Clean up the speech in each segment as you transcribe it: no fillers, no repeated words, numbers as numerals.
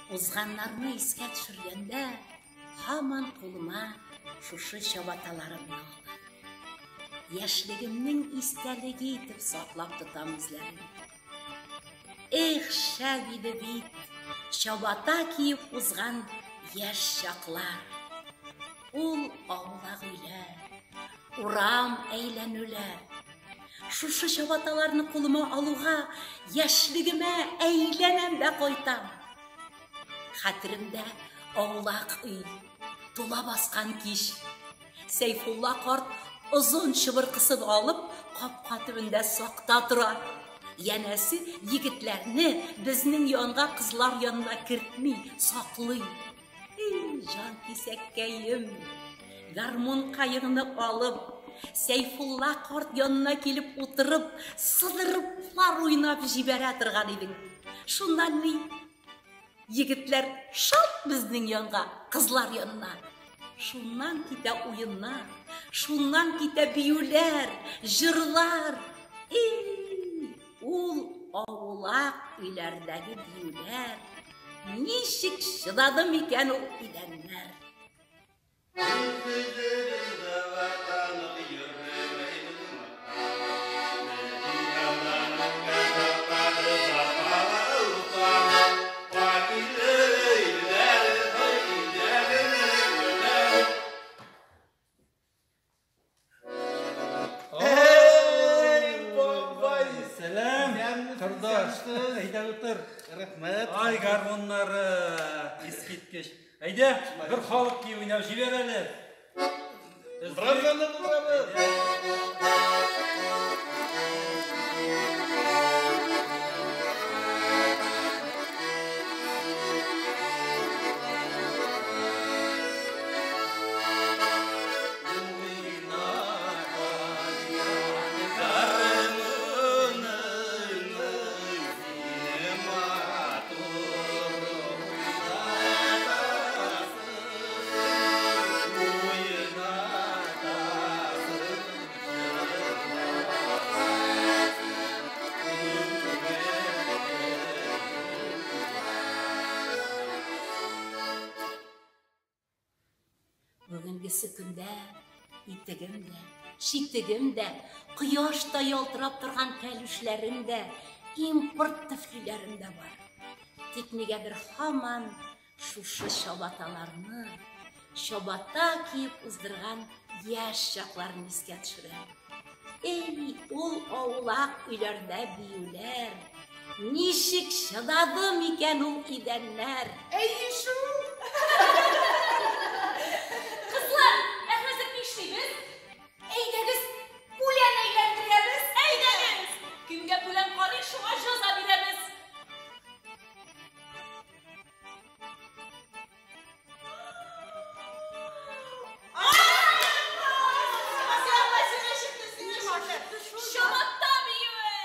Узганнарны искә төшергәндә, һаман кулыма шушы чабаталарым ялган. Яшьлегемнең истәлеге итеп саклап тотам үзләрен. Эх, шәп иде бит, чабата киеп узган яшь чаклар. Ул авылга гүйләр, урам әйләнүләр. Шушы чабаталарны кулыма алуга яшьлегемә әйләнәм дә кайтам. Хәтеремдә аулак өй, тула баскан кич. Сәйфулла карт озын чыбыркысын алып, капка төбендә сакта тора. Янәсе егетләрне безнең янга кызлар янына кертми, саклый. Жан кисәккәем, гармун кайыгыны алып, Сәйфулла карт янына килеп утырып, сыдырыплар уйнап җибәрә торган идең. Шуннан ни? Егетләр шалт безнең янга, кызлар янына. Шуннан китә уеннар, шуннан китә биюләр, җырлар. Ул авылак өйләрдәге биюләр. Ничек чыдадым икән ул идәннәр. Ай, гармоннары, ескеткеш. Әйдә, бір халық кей ойнап жіберәлер. Бүгенгесе көндә, итегем дә, читегем дә, кояшта ялтырап торган кәлүшләрем дә, импорт төфлиләрем дә бар. Тик нигәдер һаман шушы чабаталарны, чабата киеп уздырган яшь чакларны искә төшерәм. Ул аулак өйләрдә биюләр, ничек чыдадым икән ул идәннәр. Шул! Әйдәгез, үлән әйләндерәбез. Әйдәгез, кемгә үлән карый, шуңа җәза бирәбез. Чабата биюе!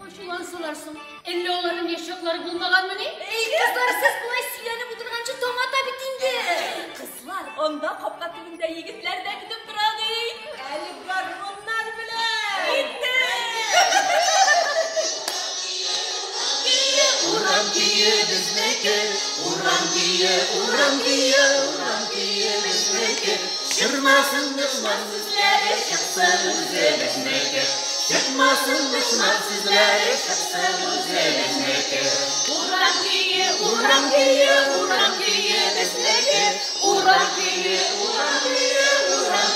Aşılansılarsın. Elle onların yaşakları bulmagan mı ne? Kızlar siz bulay sileni budurganca tomata bitindi. Kızlar onda kapka tümünde yigitler de gidip duradı. Ali garmonlar bile. Bitti. kiye bizniki. Çıkmasın düşman sizlere çıksın bizniki. Çıkmasın düşman sizlere çıksın bizniki. Uran kiye bizniki. Uran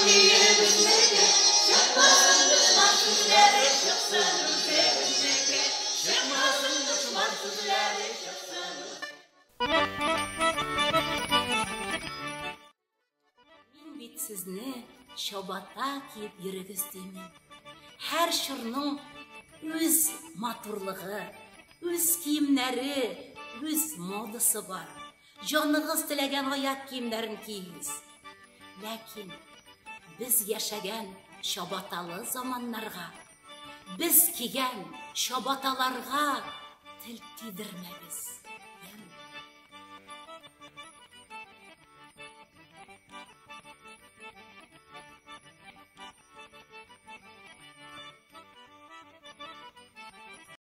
kiye bizniki. Çıkmasın düşman sizlere çıksın bizniki. Çıkmasın düşman sizlere çıksın. Мен бит сезне шабата киеп йөрегез димим. Һәр чорның үз матурлыгы, үз киемнәре, үз модасы бар. Җаныгыз теләгән аяк киемнәрен кигез. Ләкин без яшәгән чабаталы заманнарга, без кигән чабаталарга тел тидермәгез.